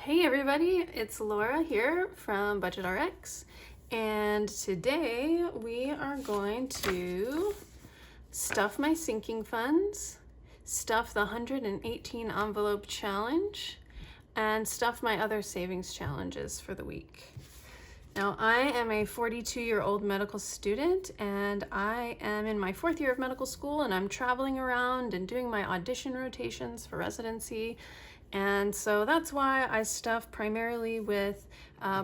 Hey everybody, it's Laura here from Budget RX, and today we are going to stuff my sinking funds, stuff the 118 envelope challenge, and stuff my other savings challenges for the week. Now, I am a 42-year-old medical student, and I am in my 4th year of medical school, and I'm traveling around and doing my audition rotations for residency. And so that's why I stuff primarily with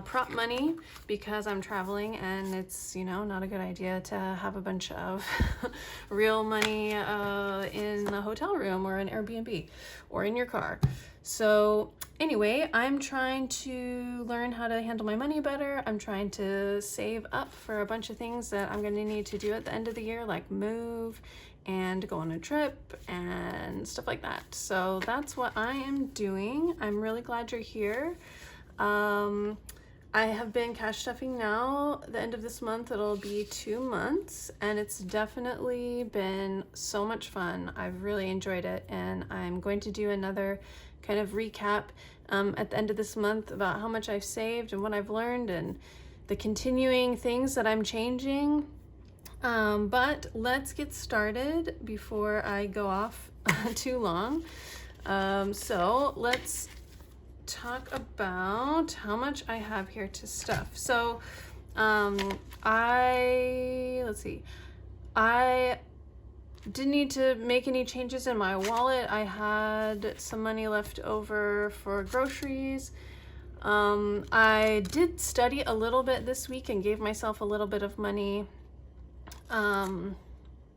prop money, because I'm traveling and it's, not a good idea to have a bunch of real money in a hotel room or an Airbnb or in your car. So anyway, I'm trying to learn how to handle my money better. I'm trying to save up for a bunch of things that I'm going to need to do at the end of the year, like move and go on a trip and stuff like that. So that's what I am doing. I'm really glad you're here. I have been cash stuffing now. The end of this month, it'll be 2 months, and it's definitely been so much fun. I've really enjoyed it, and I'm going to do another kind of recap at the end of this month about how much I've saved and what I've learned and the continuing things that I'm changing. But let's get started before I go off too long. So let's talk about how much I have here to stuff. So let's see. I didn't need to make any changes in my wallet. I had some money left over for groceries. I did study a little bit this week and gave myself a little bit of money,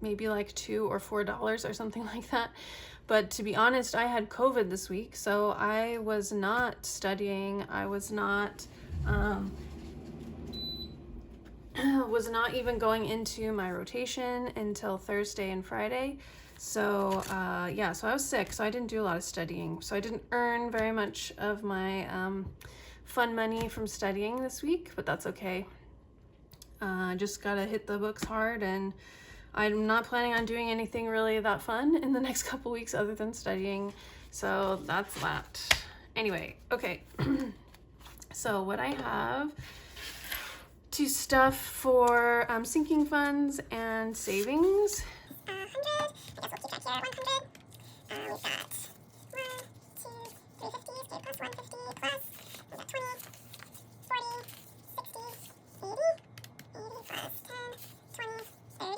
maybe like $2 or $4 or something like that. But to be honest, I had COVID this week, so I was not studying. I was not even going into my rotation until Thursday and Friday. So so I was sick, so I didn't do a lot of studying. So I didn't earn very much of my fun money from studying this week, but that's okay. Just gotta hit the books hard, and I'm not planning on doing anything really that fun in the next couple weeks other than studying. So that's that. Anyway, okay. So what I have to stuff for sinking funds and savings. 100. I guess we'll keep track here. 100. We've got 1, 2, 350. Okay, plus 150 plus. We've got 20, 40, 60, 80. 80 plus 10, 20, 30.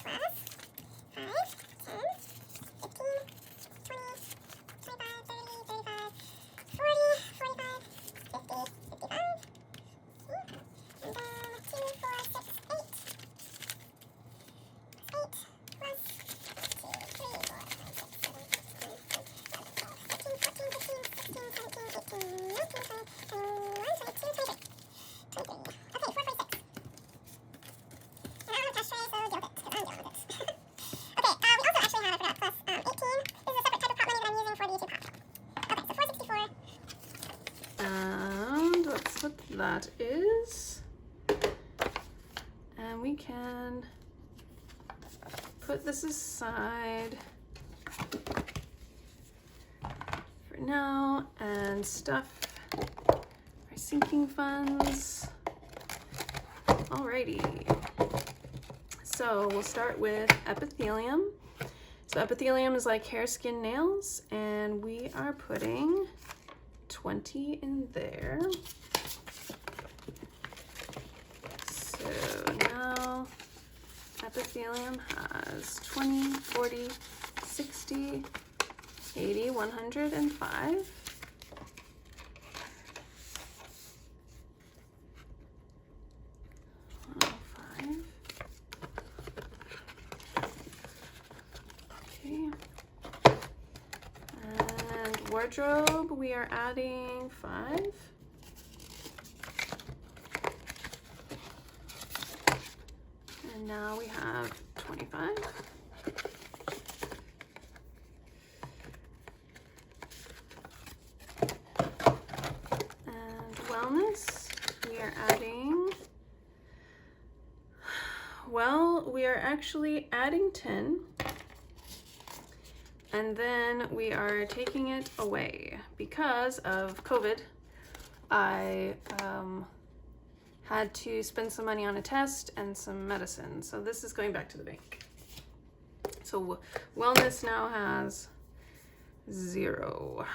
Plus 5, 10, 15, 20, 25, 30, 35, 40, 45, 50, 55. And then 2, 4, 6, 8. 8 plus 2, 3, 4, 5, 6, 7, 8, 9, 10, 11, 12, 13, 14, 15, 16, 17, 18, 19, 20, 21, 22, 23. 23. Okay, 446. And I don't have cash tray, so deal with it, because I'm dealing with it. Okay, we also actually have, I forgot, plus 18. This is a separate type of prop money that I'm using for the YouTube prop. Okay, so 464. And that's what that is. And we can put this aside for now and stuff our sinking funds. Alrighty. So we'll start with epithelium. So epithelium is like hair, skin, nails, and we are putting 20 in there. So now epithelium has 20, 40, 60, 80, 105. Okay. And wardrobe, we are adding 5. And now we have 25. And wellness, we are adding, we are actually adding 10. and then we are taking it away. Because of COVID, I had to spend some money on a test and some medicine. So this is going back to the bank. So wellness now has 0.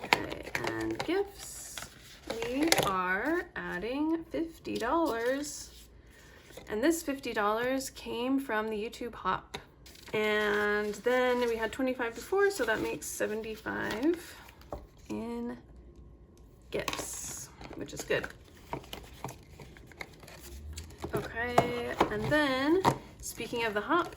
Okay, and gifts, we are adding $50. And this $50 came from the YouTube Hop. And then we had 25 before, so that makes 75 in gifts, which is good. Okay, and then speaking of the Hop,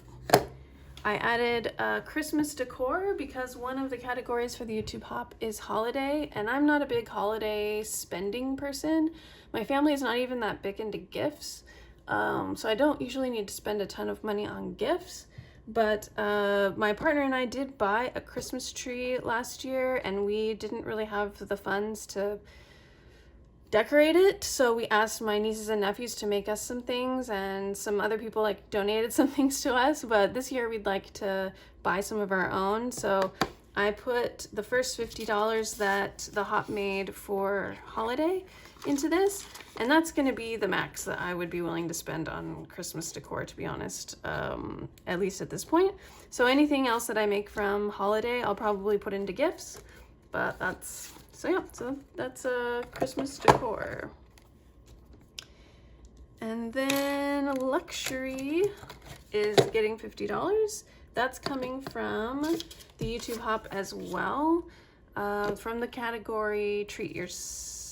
I added Christmas decor because one of the categories for the YouTube Hop is holiday, and I'm not a big holiday spending person. My family is not even that big into gifts, so I don't usually need to spend a ton of money on gifts. But my partner and I did buy a Christmas tree last year, and we didn't really have the funds to decorate it, so we asked my nieces and nephews to make us some things, and some other people like donated some things to us. But this year we'd like to buy some of our own, so I put the first $50 that the Hop made for holiday into this, and that's going to be the max that I would be willing to spend on Christmas decor, to be honest, at least at this point. So anything else that I make from holiday I'll probably put into gifts, but that's Christmas decor. And then luxury is getting $50. That's coming from the YouTube Hop as well, from the category treat your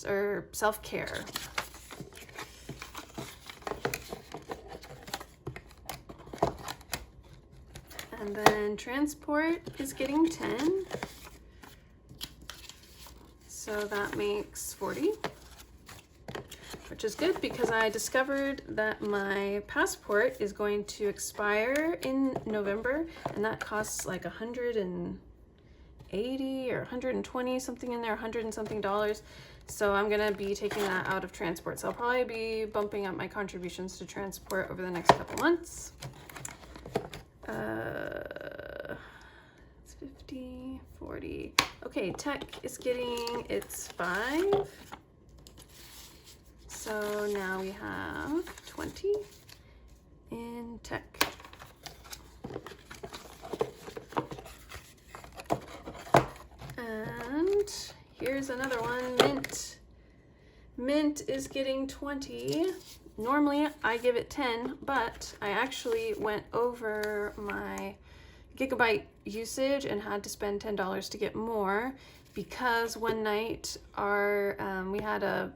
or self-care. And then transport is getting 10. So that makes 40, which is good because I discovered that my passport is going to expire in November, and that costs like $180 or 120, something in there, 100 and something dollars. So I'm gonna be taking that out of transport. So I'll probably be bumping up my contributions to transport over the next couple months. It's 50, 40. Okay, tech is getting its 5. So now we have 20 in tech. And here's another one, Mint. Mint is getting 20. Normally I give it 10, but I actually went over my gigabyte usage and had to spend $10 to get more because one night we had a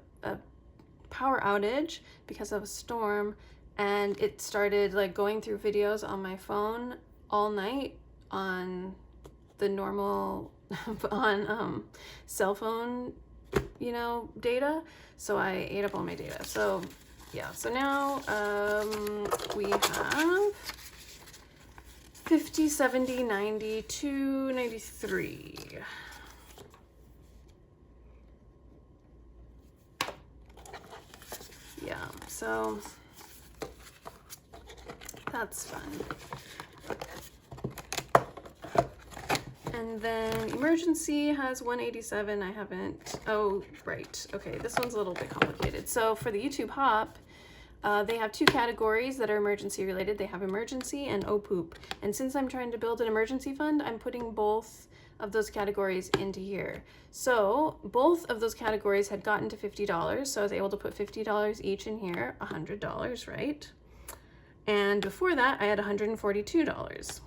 power outage because of a storm, and it started like going through videos on my phone all night on the normal cell phone data, so I ate up all my data. So yeah, so now we have 50, 70, 90, 293. Yeah, so that's fun. And then emergency has 187. I haven't, oh, right. Okay, this one's a little bit complicated. So for the YouTube Hop, they have 2 categories that are emergency related. They have emergency and oh poop. And since I'm trying to build an emergency fund, I'm putting both of those categories into here. So both of those categories had gotten to $50. So I was able to put $50 each in here, $100, right? And before that, I had $142.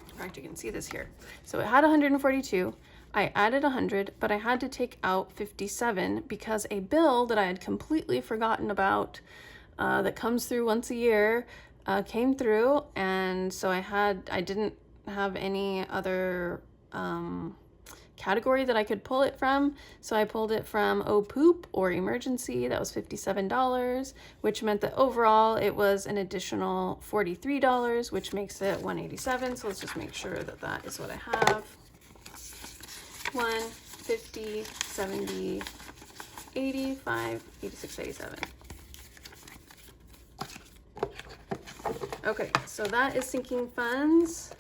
In fact, you can see this here. So it had 142. I added 100, but I had to take out 57 because a bill that I had completely forgotten about that comes through once a year came through, and so I didn't have any other category that I could pull it from, so I pulled it from oh poop or emergency. That was $57, which meant that overall it was an additional $43, which makes it $187. So let's just make sure that that is what I have. 150, 70, 85, 86, 87. Okay, so that is sinking funds.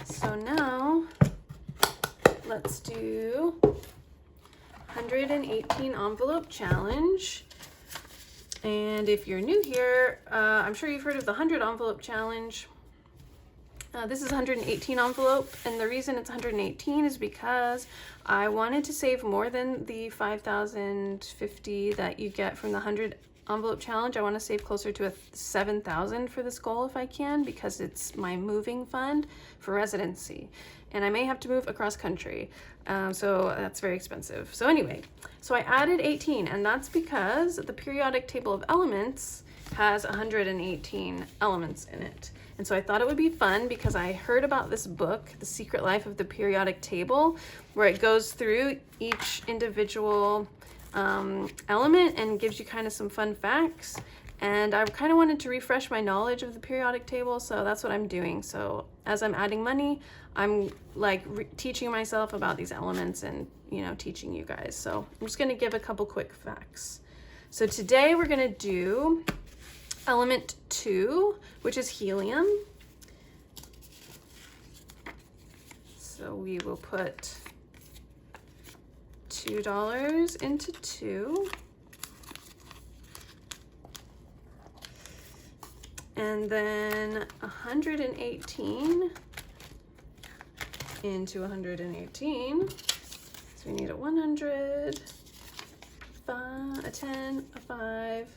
So now let's do 118 envelope challenge. And if you're new here, I'm sure you've heard of the 100 envelope challenge. This is 118 envelope, and the reason it's 118 is because I wanted to save more than the 5,050 that you get from the 100 envelope challenge. I want to save closer to 7,000 for this goal if I can, because it's my moving fund for residency, and I may have to move across country, so that's very expensive. So anyway, so I added 18, and that's because the periodic table of elements has 118 elements in it. And so I thought it would be fun because I heard about this book, The Secret Life of the Periodic Table, where it goes through each individual element and gives you kind of some fun facts. And I kind of wanted to refresh my knowledge of the periodic table, so that's what I'm doing. So as I'm adding money, I'm like teaching myself about these elements and, you know, teaching you guys. So I'm just going to give a couple quick facts. So today we're going to do element 2, which is helium. So we will put $2 into 2. And then 118 into 118. So we need a 100, a 10, a 5,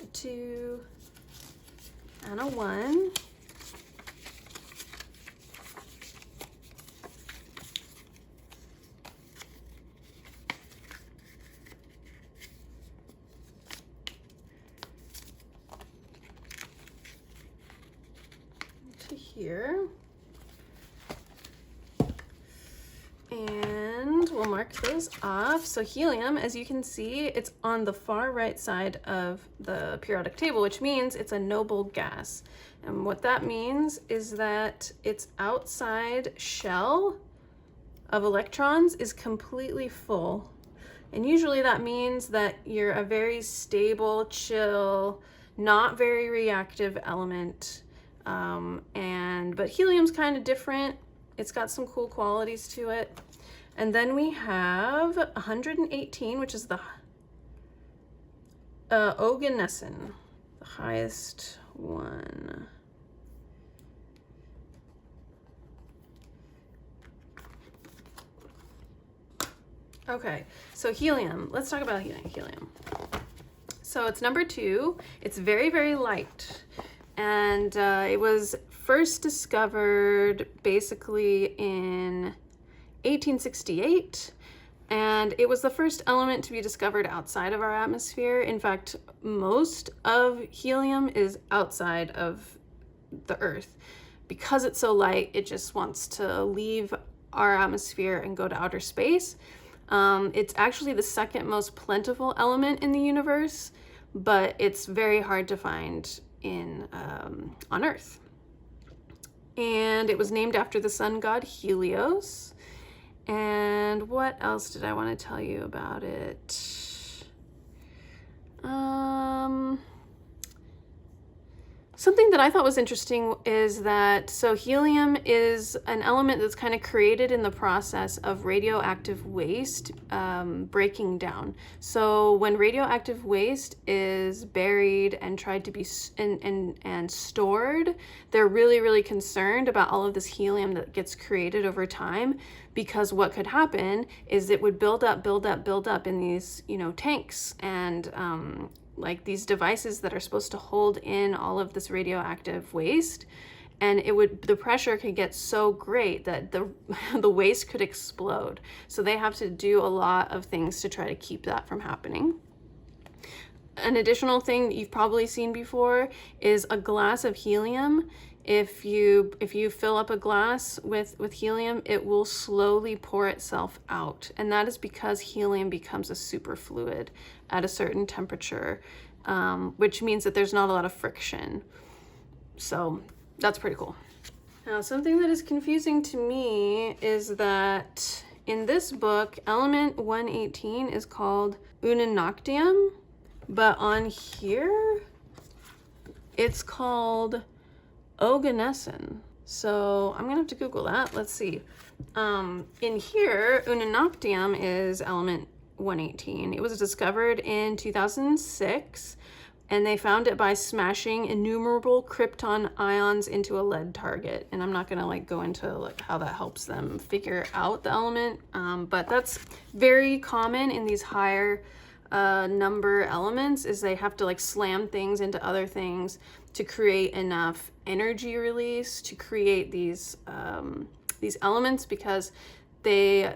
a 2, and a 1. To here. And we'll mark those off. So helium, as you can see, it's on the far right side of the periodic table, which means it's a noble gas. And what that means is that its outside shell of electrons is completely full. And usually that means that you're a very stable, chill, not very reactive element. But helium's kind of different. It's got some cool qualities to it. And then we have 118, which is the oganesson, the highest one. Okay, so helium. Let's talk about helium. So it's number 2. It's very, very light. And it was first discovered basically in 1868, and it was the first element to be discovered outside of our atmosphere. In fact, most of helium is outside of the Earth. Because it's so light, it just wants to leave our atmosphere and go to outer space. It's actually the second most plentiful element in the universe, but it's very hard to find on Earth. And it was named after the sun god Helios. And what else did I want to tell you about it? Something that I thought was interesting is that, so helium is an element that's kind of created in the process of radioactive waste breaking down. So when radioactive waste is buried and tried to be and stored, they're really, really concerned about all of this helium that gets created over time, because what could happen is it would build up in these, you know, tanks and like these devices that are supposed to hold in all of this radioactive waste, and the pressure could get so great that the waste could explode. So they have to do a lot of things to try to keep that from happening. An additional thing you've probably seen before is a glass of helium. If you fill up a glass with helium, it will slowly pour itself out. And that is because helium becomes a superfluid at a certain temperature, which means that there's not a lot of friction. So that's pretty cool. Now, something that is confusing to me is that in this book, element 118 is called unanoctium, but on here, It's called oganesson. So I'm gonna have to Google that. Let's see. In here, Unanoctium is element 118. It was discovered in 2006, and they found it by smashing innumerable krypton ions into a lead target. And I'm not gonna like go into like how that helps them figure out the element, but that's very common in these higher number elements, is they have to like slam things into other things to create enough energy release to create these elements, because they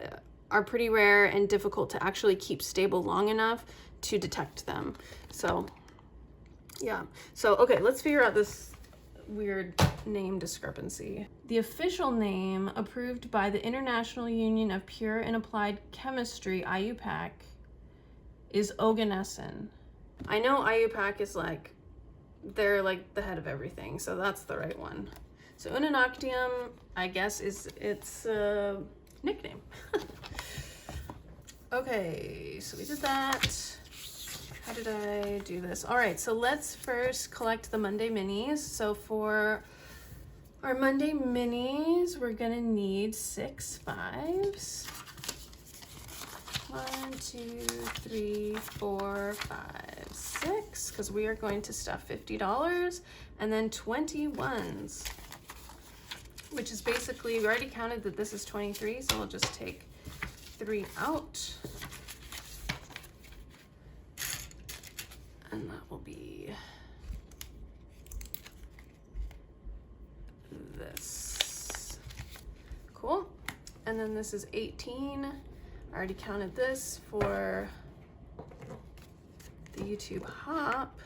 are pretty rare and difficult to actually keep stable long enough to detect them. So yeah, so okay, let's figure out this weird name discrepancy. The official name approved by the International Union of Pure and Applied Chemistry, IUPAC, is oganesson. I know IUPAC is like, they're like the head of everything, so that's the right one. So Unanoctium, I guess, is its nickname. Okay, so we did that. How did I do this? All right, so let's first collect the Monday minis. So for our Monday minis, we're gonna need 6 5s. 1, 2, 3, 4, 5, 6, because we are going to stuff $50, and then 21s, which is basically, we already counted that this is 23, so we'll just take 3 out. And that will be this. Cool. And then this is 18. I already counted this for the YouTube hop.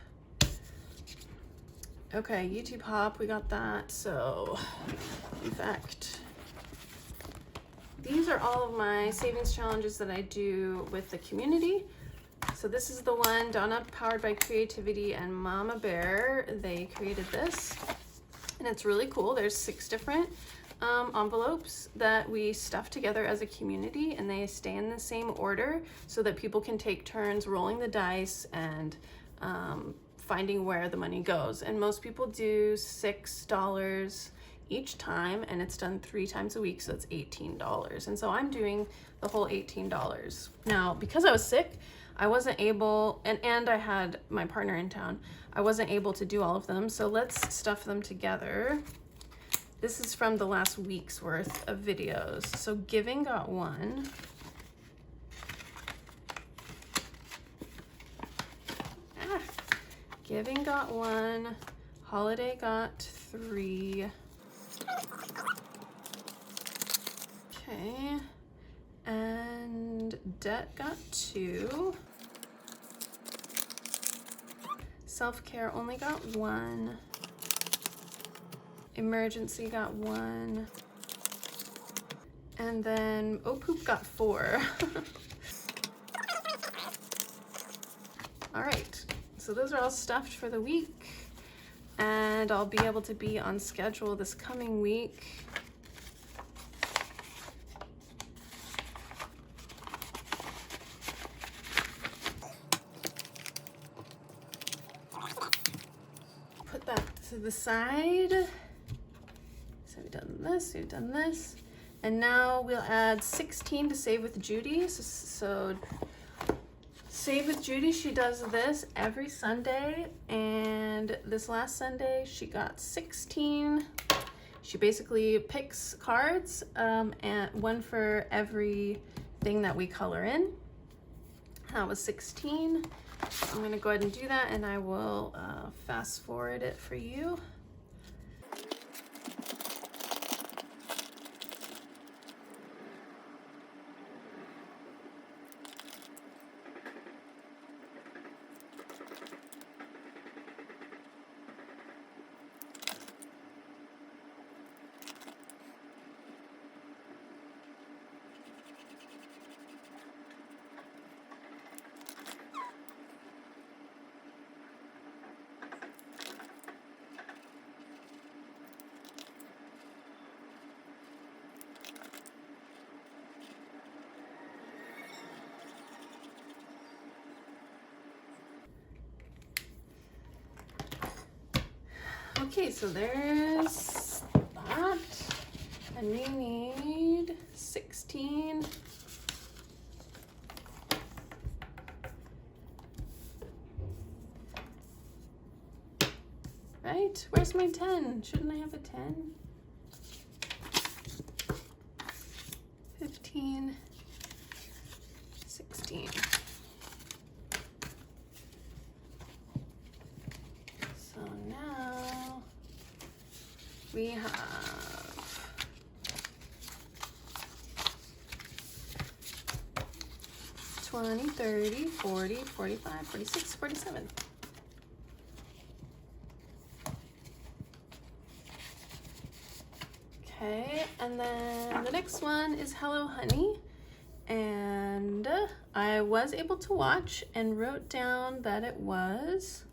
Okay, YouTube hop, we got that. So, in fact, these are all of my savings challenges that I do with the community. So this is the one, Donna Powered by Creativity and Mama Bear. They created this, and it's really cool. There's 6 different envelopes that we stuff together as a community, and they stay in the same order so that people can take turns rolling the dice and finding where the money goes. And most people do $6 each time, and it's done 3 times a week, so it's $18. And so I'm doing the whole $18. Now, because I was sick, I wasn't able, and I had my partner in town, I wasn't able to do all of them, so let's stuff them together. This is from the last week's worth of videos. So Giving got 1. Giving got 1. Holiday got 3. Okay. And Debt got 2. Self-Care only got 1. Emergency got 1. And then Oh Poop got 4. All right, so those are all stuffed for the week, and I'll be able to be on schedule this coming week. Put that to the side. So we've done this, and now we'll add 16 to Save with Judy. So Save with Judy, she does this every Sunday, and this last Sunday she got 16. She basically picks cards, and one for every thing that we color in. That was 16. I'm gonna go ahead and do that, and I will fast forward it for you. Okay, so there's that. And we need 16. Right? Where's my 10? Shouldn't I have a 10? 15, 16. So now we have 20, 30, 40, 45, 46, 47. Okay, and then the next one is Hello Honey. And I was able to watch and wrote down that it was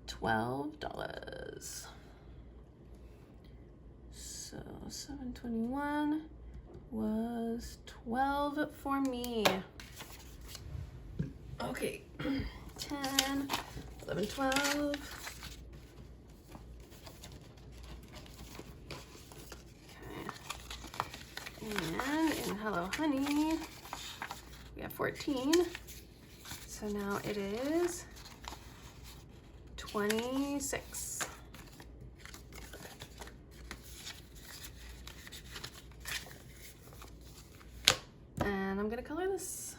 $12. So 721 was 12 for me. Okay, 10, 11, 12. And in Hello Honey, we have 14. So now it is 26. And I'm gonna color this.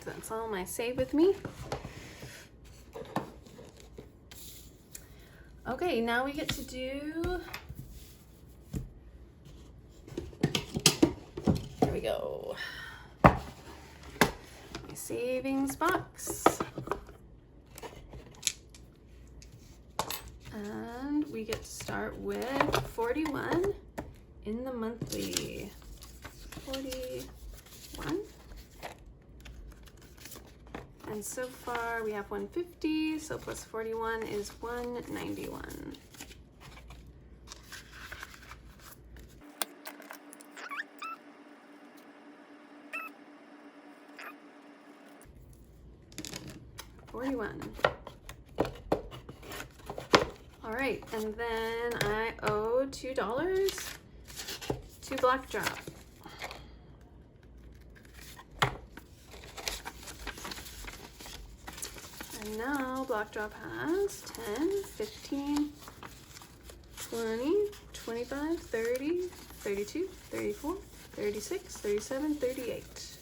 That's all my save with me. Okay, now we get to do, here we go, my savings box. And we get to start with 41 in the monthly. 41. And so far we have 150, so plus 41 is 191. All right, and then I owe $2 to Black Drop. And now Black Drop has 10, 15, 20, 25, 30, 32, 34, 36, 37, 38.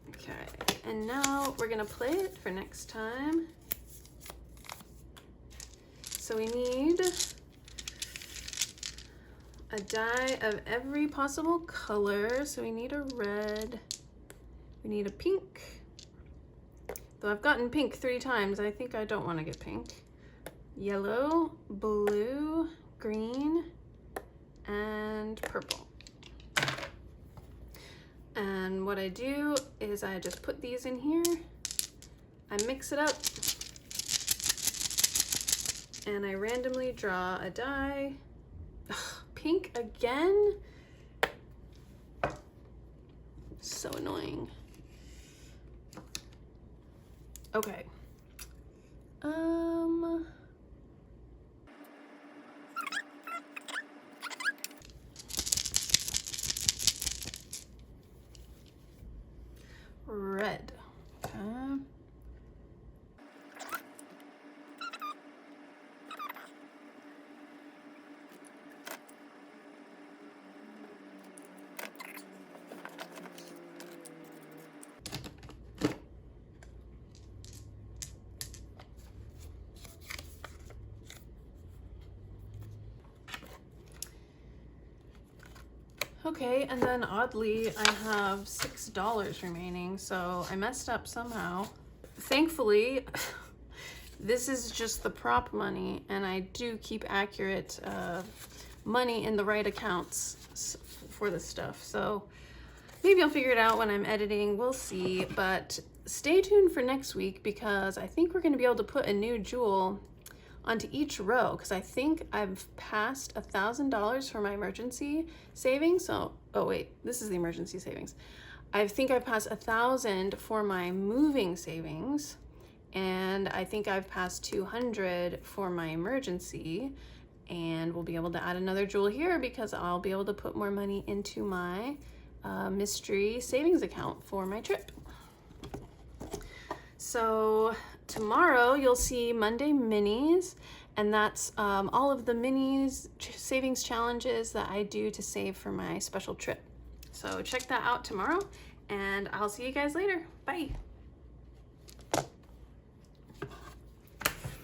Okay, and now we're gonna play it for next time. So we need a die of every possible color. So we need a red, we need a pink. Though I've gotten pink 3 times, I think I don't want to get pink. Yellow, blue, green, and purple. And what I do is I just put these in here, I mix it up, and I randomly draw a die. Ugh, pink again? So annoying. Okay. Red. Okay. Okay, and then oddly, I have $6 remaining, so I messed up somehow. Thankfully, this is just the prop money, and I do keep accurate money in the right accounts for this stuff. So maybe I'll figure it out when I'm editing, we'll see. But stay tuned for next week, because I think we're gonna be able to put a new jewel onto each row, because I think I've passed $1,000 for my emergency savings. So, oh wait, this is the emergency savings. I think I've passed 1,000 for my moving savings, and I think I've passed 200 for my emergency, and we'll be able to add another jewel here because I'll be able to put more money into my mystery savings account for my trip. So tomorrow you'll see Monday minis, and that's all of the minis savings challenges that I do to save for my special trip. So check that out tomorrow, and I'll see you guys later. Bye.